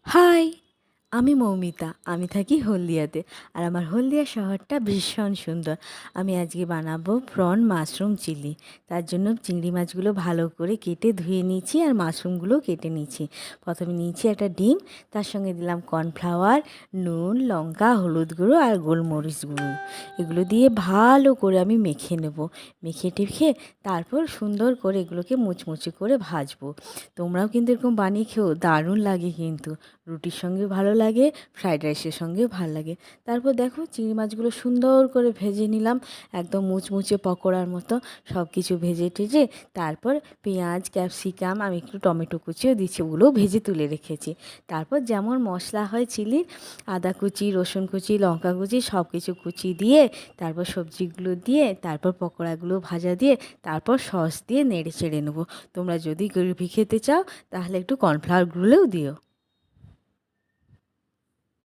High, আমি মৌমিতা। আমি থাকি হলদিয়াতে। আর আমার হলদিয়া শহরটা ভীষণ সুন্দর। আমি আজকে বানাবো প্রন মাশরুম চিলি। তার জন্য চিংড়ি মাছগুলো ভালো করে কেটে ধুয়ে নিয়েছি আর মাশরুমগুলোও কেটে নিয়েছি। প্রথমে নিয়েছি একটা ডিম, তার সঙ্গে দিলাম কর্নফ্লাওয়ার, নুন, লঙ্কা, হলুদ গুঁড়ো আর গোলমরিচ গুঁড়ো। এগুলো দিয়ে ভালো করে আমি মেখে নেব। মেখে টেখে তারপর সুন্দর করে এগুলোকে মুচমুচে করে ভাজবো। তোমরাও কিন্তু এরকম বানিয়ে খেও, দারুণ লাগে কিন্তু। রুটির সঙ্গেও ভালো লাগে, ফ্রায়েড রাইসের সঙ্গেও ভালো লাগে। তারপর দেখো চিংড়ি মাছগুলো সুন্দর করে ভেজে নিলাম, একদম মুচমুচে পকোড়ার মতো সব কিছু ভেজে টেজে। তারপর পেঁয়াজ, ক্যাপসিকাম, আমি একটু টমেটো কুচিও দিচ্ছি, ওগুলোও ভেজে তুলে রেখেছি। তারপর যেমন মশলা হয় চিলির, আদা কুচি, রসুন কুচি, লঙ্কা কুচি সব কিছু কুচি দিয়ে, তারপর সবজিগুলো দিয়ে, তারপর পকোড়াগুলো ভাজা দিয়ে, তারপর সস দিয়ে নেড়ে চেড়ে নেবো। তোমরা যদি গ্রেভি খেতে চাও তাহলে একটু কর্নফ্লাওয়ার গুঁড়োও দিও।